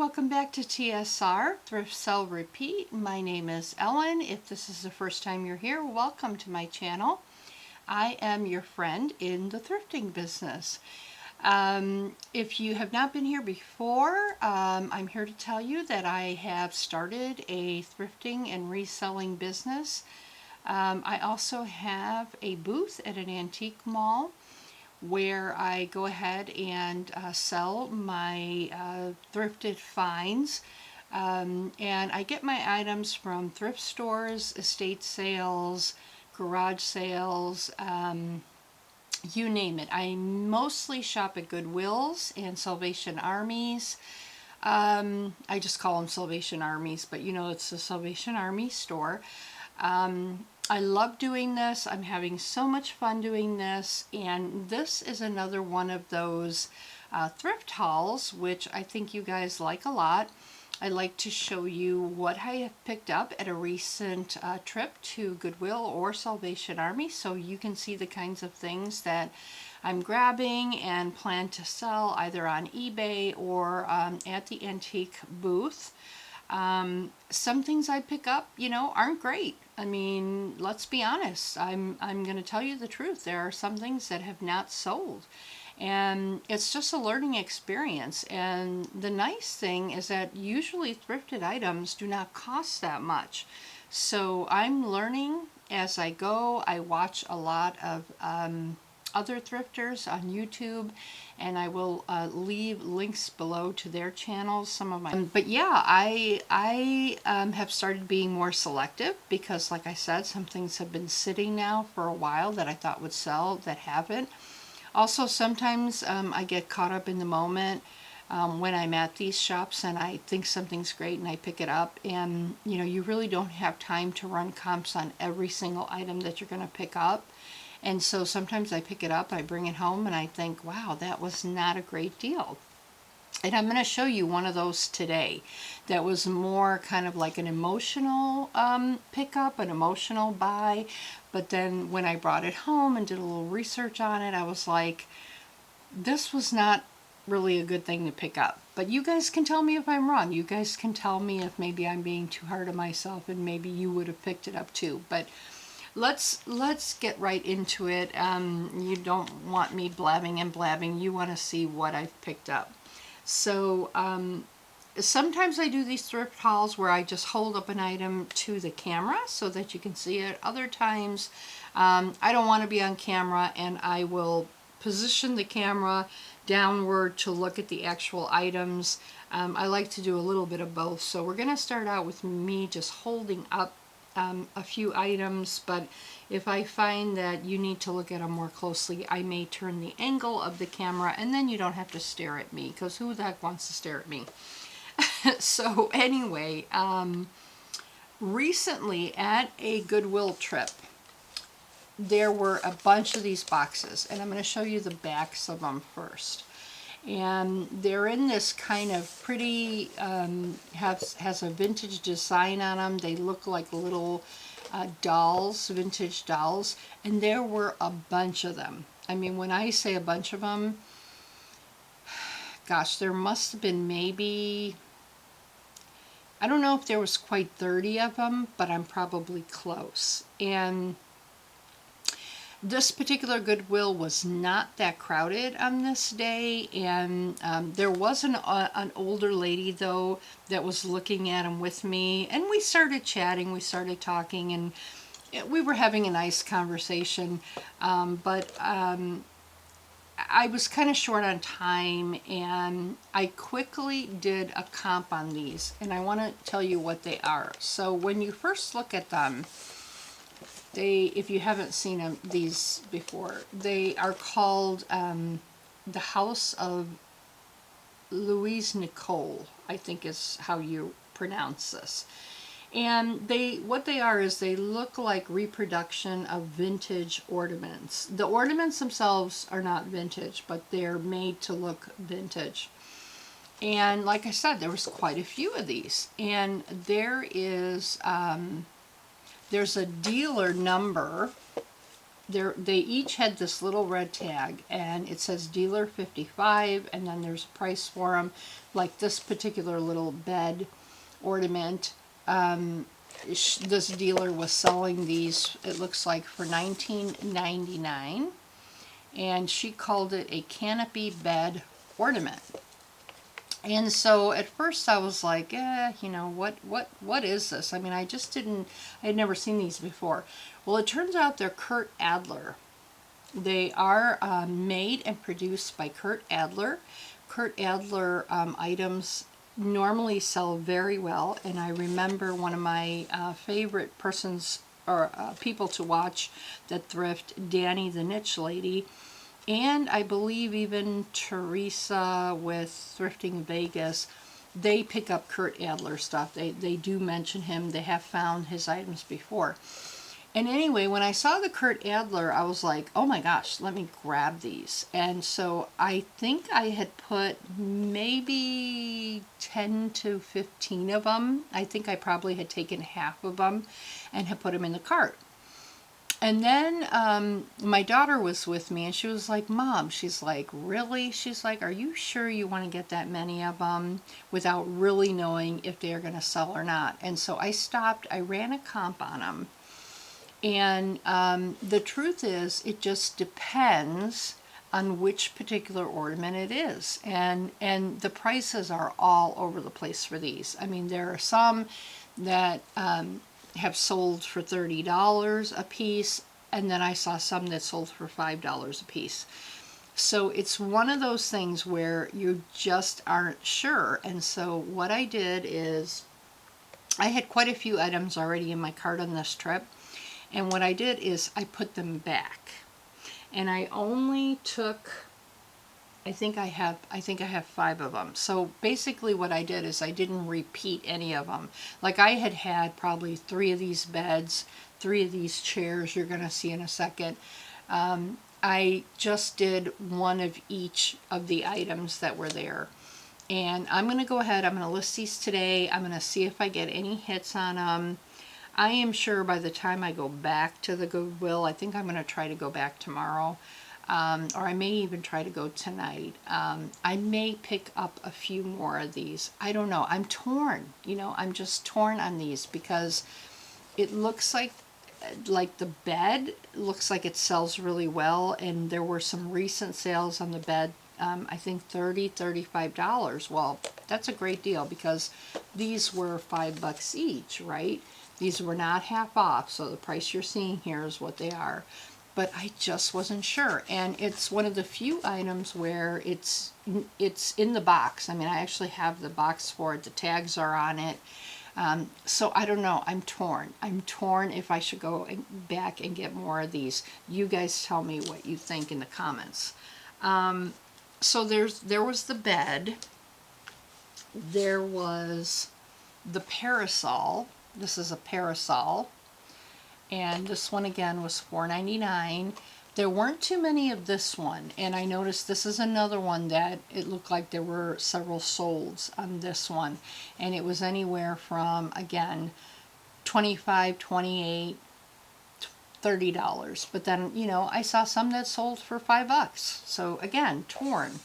welcome back to TSR, Thrift, Sell, Repeat. My name is Ellen. If this is the first time you're here, welcome to my channel. I am your friend in the thrifting business. If you have not been here before, I'm here to tell you that I have started a thrifting and reselling business. I also have a booth at an antique mall where I go ahead and sell my thrifted finds. And I get my items from thrift stores, estate sales, garage sales, you name it. I mostly shop at Goodwills and Salvation Armies. I just call them Salvation Armies, but you know it's the Salvation Army store. I love doing this. I'm having so much fun doing this, and this is another one of those thrift hauls, which I think you guys like a lot. I like to show you what I have picked up at a recent trip to Goodwill or Salvation Army, so you can see the kinds of things that I'm grabbing and plan to sell either on eBay or at the antique booth. Some things I pick up, aren't great. I mean, let's be honest. I'm going to tell you the truth. There are some things that have not sold. And it's just a learning experience. And the nice thing is that usually thrifted items do not cost that much. So I'm learning as I go. I watch a lot of other thrifters on YouTube, and I will leave links below to their channels, some of my but yeah, I have started being more selective because, like I said, some things have been sitting now for a while that I thought would sell that haven't. Also, sometimes I get caught up in the moment when I'm at these shops and I think something's great and I pick it up, and you really don't have time to run comps on every single item that you're going to pick up. And so sometimes I pick it up, I bring it home, and I think, wow, that was not a great deal. And I'm going to show you one of those today that was more kind of like an emotional pickup, an emotional buy. But then when I brought it home and did a little research on it, I was like, this was not really a good thing to pick up. But you guys can tell me if I'm wrong. You guys can tell me if maybe I'm being too hard on myself and maybe you would have picked it up too. But let's get right into it. You don't want me blabbing and blabbing. You want to see what I've picked up. So sometimes I do these thrift hauls where I just hold up an item to the camera so that you can see it. Other times I don't want to be on camera, and I will position the camera downward to look at the actual items. I like to do a little bit of both. So we're going to start out with me just holding up a few items, but if I find that you need to look at them more closely, I may turn the angle of the camera, and then you don't have to stare at me, because who the heck wants to stare at me? So anyway, recently at a Goodwill trip, there were a bunch of these boxes, and I'm going to show you the backs of them first. And they're in this kind of pretty, has a vintage design on them. They look like little dolls, vintage dolls. And there were a bunch of them. I mean, when I say a bunch of them, gosh, there must have been maybe, I don't know if there was quite 30 of them, but I'm probably close. And this particular Goodwill was not that crowded on this day, and there was an older lady, though, that was looking at them with me, and we started chatting, we started talking, and we were having a nice conversation, but I was kind of short on time, and I quickly did a comp on these, and I want to tell you what they are. So when you first look at them, if you haven't seen these before, they are called the House of Louise Nicole, I think is how you pronounce this. And what they are is they look like reproduction of vintage ornaments. The ornaments themselves are not vintage, but they're made to look vintage. And like I said, there was quite a few of these. And there is there's a dealer number they each had this little red tag, and it says dealer 55, and then there's a price for them. Like this particular little bed ornament, this dealer was selling these, it looks like, for $19.99, and she called it a canopy bed ornament. And so at first I was like, you know, what is this? I mean, I had never seen these before. Well, it turns out they're Kurt Adler. They are made and produced by Kurt Adler. Kurt Adler items normally sell very well, and I remember one of my favorite persons or people to watch that thrift, Danny the Niche Lady, and I believe even Teresa with Thrifting Vegas, they pick up Kurt Adler stuff. They do mention him. They have found his items before. And anyway, when I saw the Kurt Adler, I was like, oh my gosh, let me grab these. And so I think I had put maybe 10 to 15 of them. I think I probably had taken half of them and had put them in the cart. And then my daughter was with me, and she was like, Mom, she's like, really? She's like, are you sure you want to get that many of them without really knowing if they're going to sell or not? And so I stopped. I ran a comp on them. And the truth is, it just depends on which particular ornament it is. And the prices are all over the place for these. I mean, there are some that have sold for $30 a piece, and then I saw some that sold for $5 a piece. So it's one of those things where you just aren't sure. And so what I did is, I had quite a few items already in my cart on this trip, and what I did is I put them back. And I only took, I think I have 5 of them. So basically what I did is I didn't repeat any of them. Like I had probably 3 of these beds, 3 of these chairs you're going to see in a second. I just did one of each of the items that were there. And I'm going to go ahead, I'm going to list these today. I'm going to see if I get any hits on them. I am sure by the time I go back to the Goodwill, I think I'm going to try to go back tomorrow. Or I may even try to go tonight. I may pick up a few more of these. I don't know. I'm torn. You know, I'm just torn on these because it looks like the bed looks like it sells really well, and there were some recent sales on the bed. I think $30, $35. Well, that's a great deal because these were $5 each, right? These were not half off, so the price you're seeing here is what they are. But I just wasn't sure, and it's one of the few items where it's in the box. I mean, I actually have the box for it. The tags are on it. So I don't know. I'm torn. I'm torn if I should go back and get more of these. You guys tell me what you think in the comments. So there was the bed. There was the parasol. This is a parasol. And this one again was $4.99. There weren't too many of this one, and I noticed this is another one that it looked like there were several solds on this one, and it was anywhere from, again, $25, $28, $30. But then, you know, I saw some that sold for $5. So again, torn.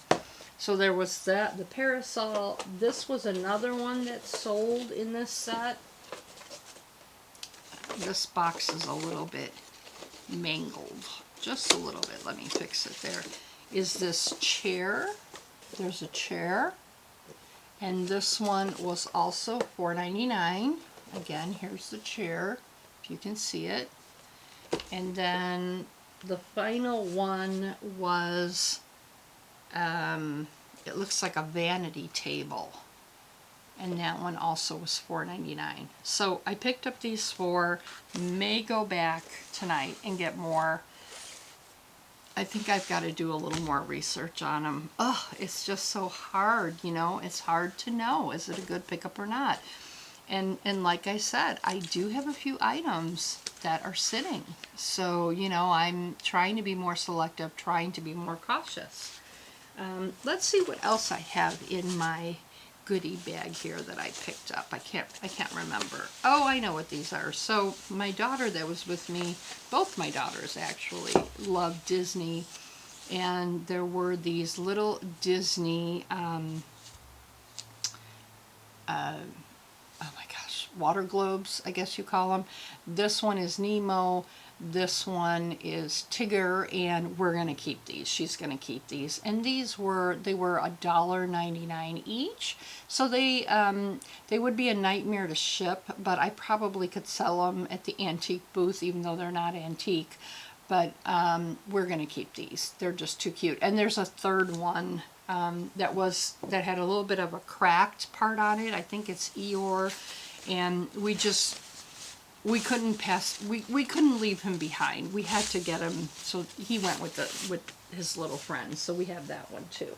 So there was that, the parasol. This was another one that sold in this set. This box is a little bit mangled, just a little bit. Let me fix it. There is this chair. There's a chair, and this one was also $4.99. Again, here's the chair, if you can see it. And then the final one was, it looks like a vanity table. And that one also was $4.99. So I picked up these 4, may go back tonight and get more. I think I've got to do a little more research on them. Oh, it's just so hard, you know. It's hard to know, is it a good pickup or not? And like I said, I do have a few items that are sitting. So, you know, I'm trying to be more selective, trying to be more cautious. Let's see what else I have in my goodie bag here that I picked up. I can't remember. Oh, I know what these are. So my daughter that was with me, both my daughters actually, love Disney, and there were these little Disney oh my gosh, water globes, I guess you call them. This one is Nemo, this one is Tigger, and we're gonna keep these. She's gonna keep these. And they were $1.99 each. So they would be a nightmare to ship, but I probably could sell them at the antique booth, even though they're not antique. But we're gonna keep these. They're just too cute. And there's a third one that had a little bit of a cracked part on it. I think it's Eeyore, and we couldn't leave him behind. We had to get him, so he went with his little friends. So we have that one too.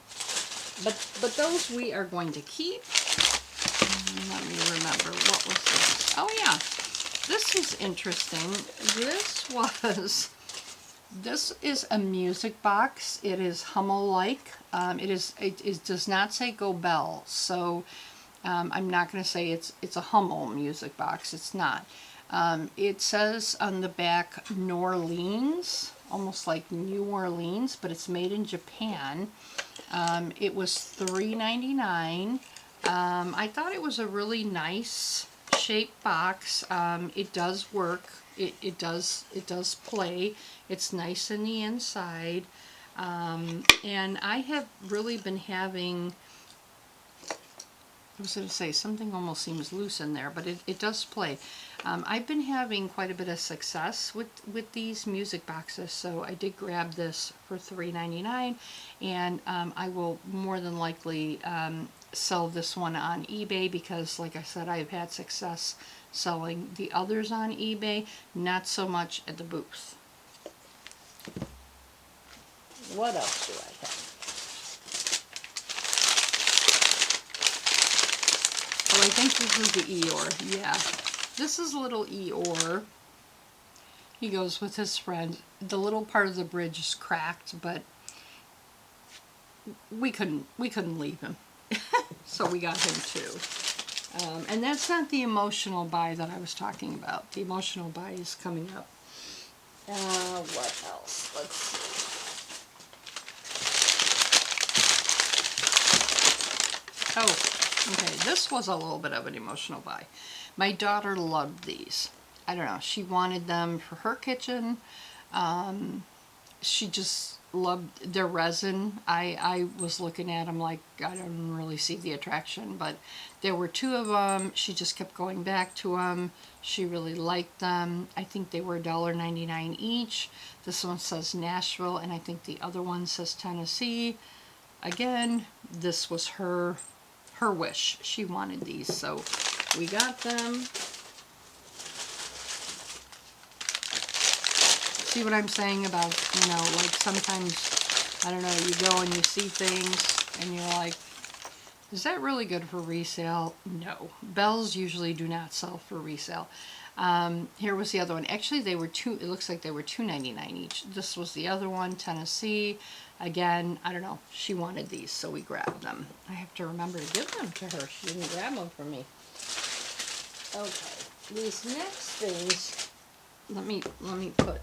But those we are going to keep. Let me remember, what was this? Oh yeah, this is interesting. This is a music box. It is Hummel-like. It does not say Go Bell, so I'm not going to say it's a Hummel music box. It's not. It says on the back New Orleans, almost like New Orleans, but it's made in Japan. It was $3.99. I thought it was a really nice shaped box. It does work. It does play. It's nice in the inside. And I have really been having, I was going to say, something almost seems loose in there, but it does play. I've been having quite a bit of success with these music boxes, so I did grab this for $3.99, and I will more than likely sell this one on eBay because, like I said, I've had success selling the others on eBay, not so much at the booth. What else do I have? Oh, I think this is the Eeyore. Yeah, this is little Eeyore. He goes with his friend. The little part of the bridge is cracked, but we couldn't leave him, so we got him too. And that's not the emotional buy that I was talking about. The emotional buy is coming up. What else? Let's see. Oh, okay. This was a little bit of an emotional buy. My daughter loved these. I don't know. She wanted them for her kitchen. She just loved their resin. I was looking at them like I don't really see the attraction, but there were two of them. She just kept going back to them. She really liked them. I think they were $1.99 each. This one says Nashville, and I think the other one says Tennessee. Again, this was her wish. She wanted these, so we got them. See what I'm saying about, like sometimes, I don't know, you go and you see things and you're like, is that really good for resale? No. Bells usually do not sell for resale. Here was the other one. Actually, it looks like they were $2.99 each. This was the other one, Tennessee. Again, I don't know. She wanted these, so we grabbed them. I have to remember to give them to her. She didn't grab them for me. Okay. These next things, let me put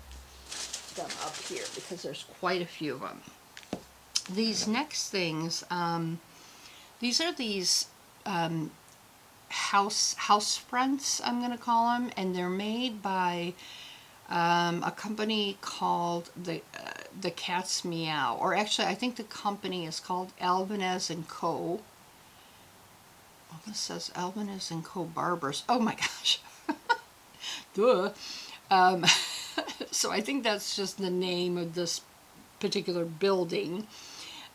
them up here because there's quite a few of them. These next things, these are these house fronts, I'm going to call them, and they're made by a company called the Cat's Meow, or actually I think the company is called Albanez and Co. Well, this says Albanez and Co. Barbers. Oh my gosh. Duh. So I think that's just the name of this particular building.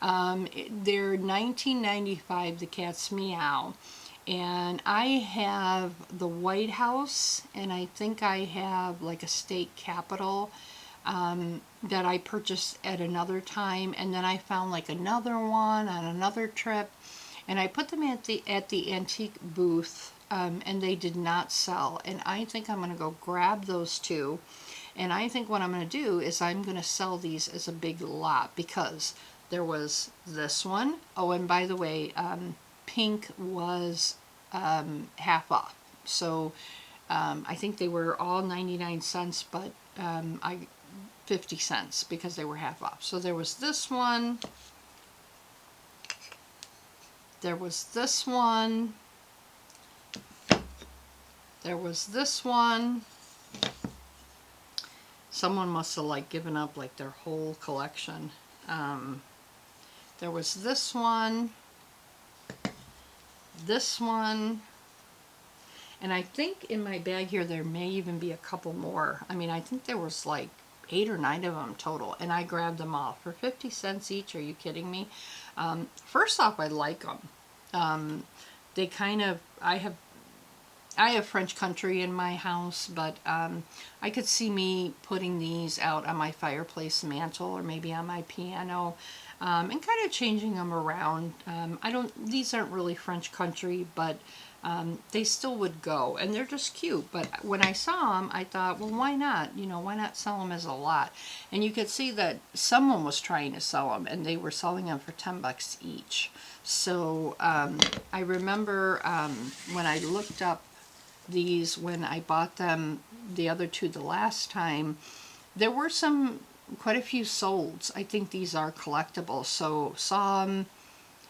They're $19.95, the Cat's Meow. And I have the White House, and I think I have like a state capitol that I purchased at another time, and then I found like another one on another trip, and I put them at the antique booth, and they did not sell. And I think I'm going to go grab those two, and I think what I'm going to do is I'm going to sell these as a big lot, because there was this one. Oh, and by the way, pink was half off. So I think they were all 99 cents, but 50 cents because they were half off. So there was this one. There was this one. There was this one. Someone must have like given up like their whole collection. There was this one. This one. And I think in my bag here there may even be a couple more. I mean, I think there was like 8 or 9 of them total, and I grabbed them all for 50 cents each. Are you kidding me? First off, I like them. They kind of, I have French country in my house, but I could see me putting these out on my fireplace mantle or maybe on my piano, and kind of changing them around. These aren't really French country, but they still would go, and they're just cute. But when I saw them, I thought, well, why not? You know, why not sell them as a lot? And you could see that someone was trying to sell them, and they were selling them for 10 bucks each. So I remember when I looked up these, when I bought them, the other two the last time, there were quite a few solds. I think these are collectibles. So saw them,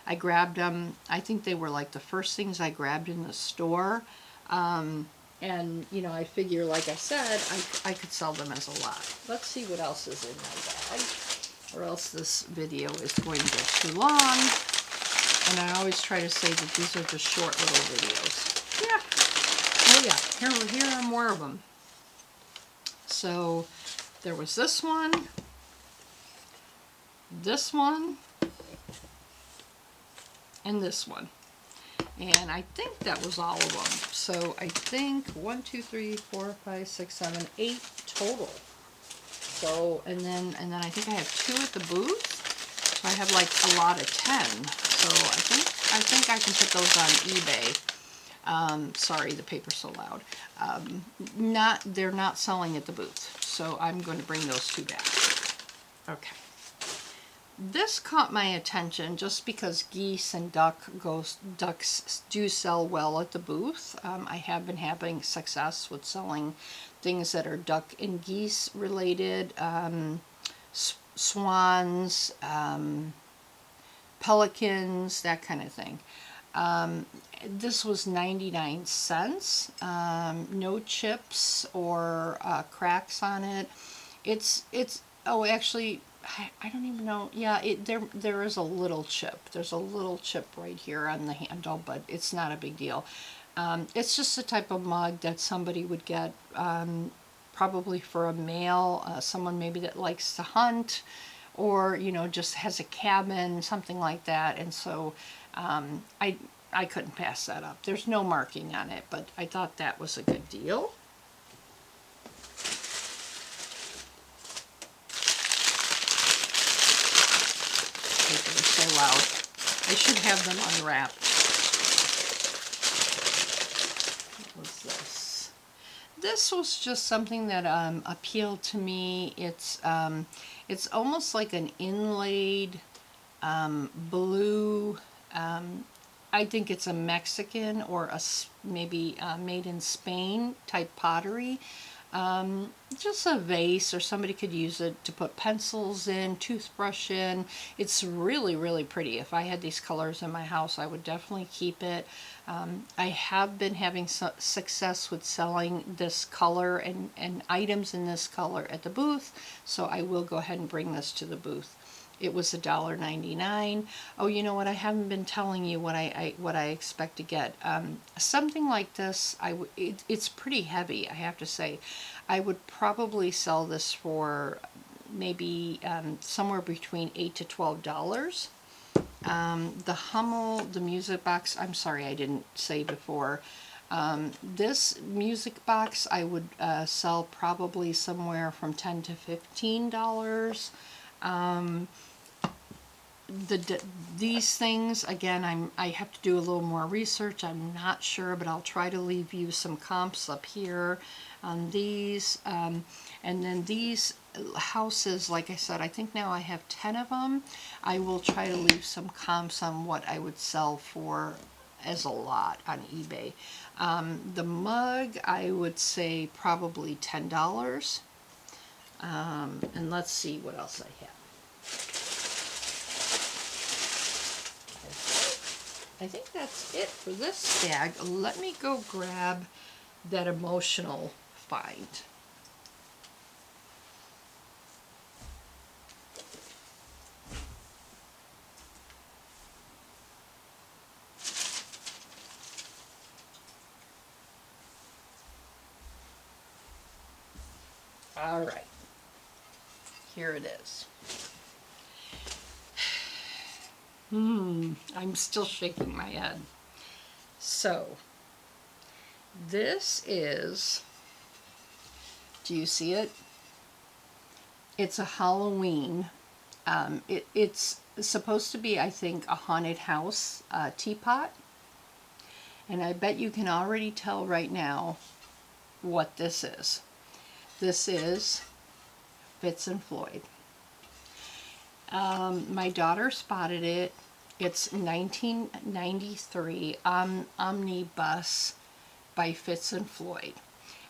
I grabbed them. I think they were like the first things I grabbed in the store. And, you know, I figure, like I said, I could sell them as a lot. Let's see what else is in my bag, or else this video is going to get too long. And I always try to say that these are just short little videos. Yeah. Oh yeah, here are more of them. So there was this one, and this one. And I think that was all of them. So I think 1, 2, 3, 4, 5, 6, 7, 8 total. So, and then I think I have 2 at the booth. So I have like a lot of 10. So I think I can put those on eBay. Sorry, the paper's so loud. They're not selling at the booth. So I'm going to bring those 2 back. Okay. This caught my attention just because geese and ducks do sell well at the booth. I have been having success with selling things that are duck and geese related, swans, pelicans, that kind of thing. This was 99 cents, no chips or cracks on it. Oh, actually, I don't even know. Yeah, there is a little chip. There's a little chip right here on the handle, but it's not a big deal. It's just the type of mug that somebody would get, probably for a male, someone maybe that likes to hunt, or, you know, just has a cabin, something like that. And so I couldn't pass that up. There's no marking on it, but I thought that was a good deal. They're so loud. I should have them unwrapped. What was this? This was just something that appealed to me. It's almost like an inlaid blue. I think it's a Mexican or maybe made in Spain type pottery. Just a vase, or somebody could use it to put pencils in, toothbrush in. It's really, really pretty. If I had these colors in my house, I would definitely keep it. I have been having success with selling this color and items in this color at the booth, so I will go ahead and bring this to the booth. It was $1.99. Oh, you know what? I haven't been telling you what I expect to get. Something like this, it's pretty heavy, I have to say. I would probably sell this for maybe somewhere between $8 to $12. The Hummel, the music box, I'm sorry I didn't say before. This music box I would sell probably somewhere from $10 to $15. these things, again, I have to do a little more research. I'm not sure, but I'll try to leave you some comps up here on these. And then these houses, like I said, I think now I have 10 of them. I will try to leave some comps on what I would sell for as a lot on eBay. The mug, I would say probably $10. And let's see what else I have. I think that's it for this bag. Let me go grab that emotional find. All right, here it is. I'm still shaking my head. So, this is, do you see it? It's a Halloween. It's supposed to be, I think, a haunted house teapot. And I bet you can already tell right now what this is. This is Fitz and Floyd. My daughter spotted it. It's 1993 Omnibus by Fitz and Floyd.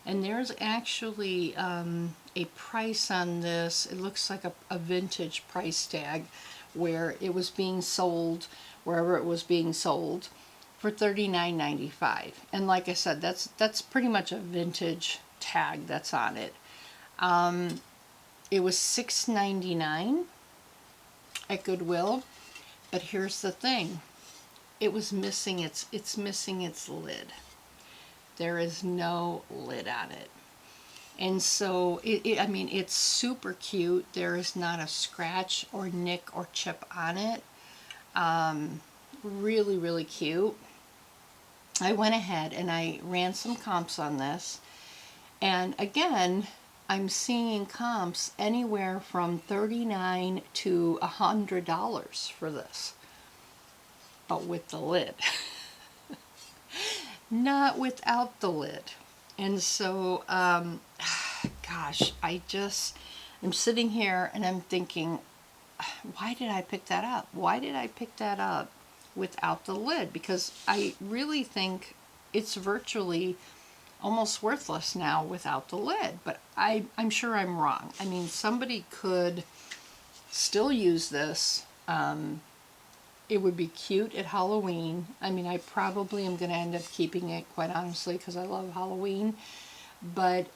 And there's actually a price on this. It looks like a vintage price tag where it was being sold, wherever it was being sold, for $39.95. And like I said, that's pretty much a vintage tag that's on it. It was $6.99 at Goodwill, but here's the thing: it was missing it's missing its lid. There is no lid on it, and so I mean, it's super cute. There is not a scratch or nick or chip on it. Really, really cute. I went ahead and I ran some comps on this, and again, I'm seeing comps anywhere from $39 to $100 for this, but with the lid. Not without the lid. And so, gosh, I'm sitting here and I'm thinking, why did I pick that up? Why did I pick that up without the lid? Because I really think it's virtually almost worthless now without the lid, but I'm sure I'm wrong. I mean, somebody could still use this. It would be cute at Halloween. I mean, I probably am going to end up keeping it, quite honestly, because I love Halloween, but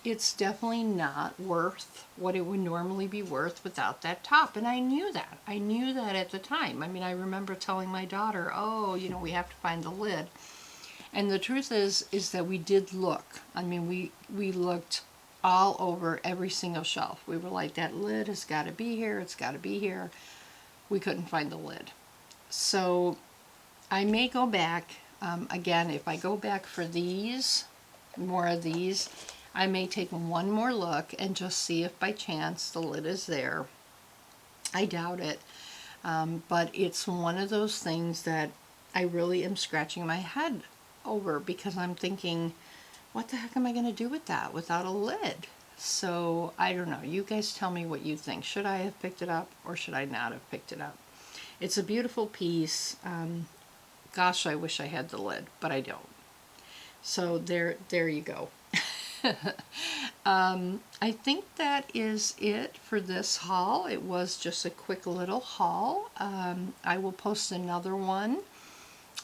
it's definitely not worth what it would normally be worth without that top, and I knew that. I knew that at the time. I mean, I remember telling my daughter, oh, you know, we have to find the lid. And the truth is that we did look. I mean, we looked all over every single shelf. We were like, that lid has got to be here. It's got to be here. We couldn't find the lid. So I may go back. Again, if I go back for these, more of these, I may take one more look and just see if by chance the lid is there. I doubt it. But it's one of those things that I really am scratching my head over, because I'm thinking, what the heck am I going to do with that without a lid? So I don't know. You guys tell me what you think. Should I have picked it up or should I not have picked it up? It's a beautiful piece. Gosh, I wish I had the lid, but I don't. So there you go. I think that is it for this haul. It was just a quick little haul. I will post another one.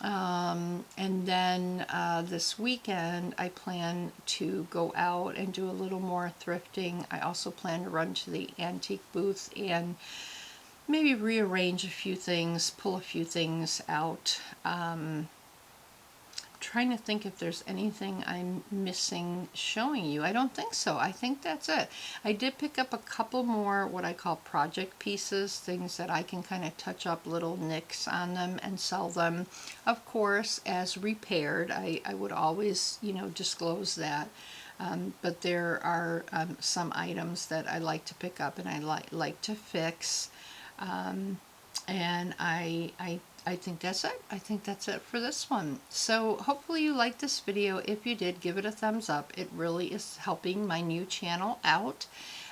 And then this weekend I plan to go out and do a little more thrifting. I also plan to run to the antique booth and maybe rearrange a few things, pull a few things out. Trying to think if there's anything I'm missing showing you. I don't think so. I think that's it. I did pick up a couple more what I call project pieces, things that I can kind of touch up little nicks on them and sell them, of course, as repaired. I would always, you know, disclose that. But there are some items that I like to pick up and I like to fix. And I think that's it. I think that's it for this one. So hopefully you liked this video. If you did, give it a thumbs up. It really is helping my new channel out.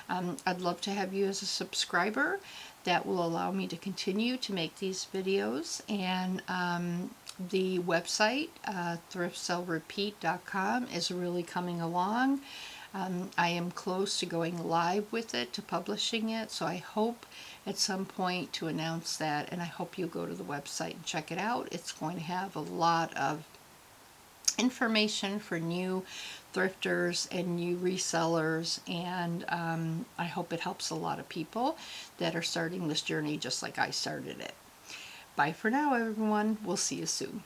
I'd love to have you as a subscriber. That will allow me to continue to make these videos. And the website, thriftsellrepeat.com, is really coming along. I am close to going live with it, to publishing it, so I hope at some point to announce that, and I hope you'll go to the website and check it out. It's going to have a lot of information for new thrifters and new resellers, and I hope it helps a lot of people that are starting this journey just like I started it. Bye for now, everyone. We'll see you soon.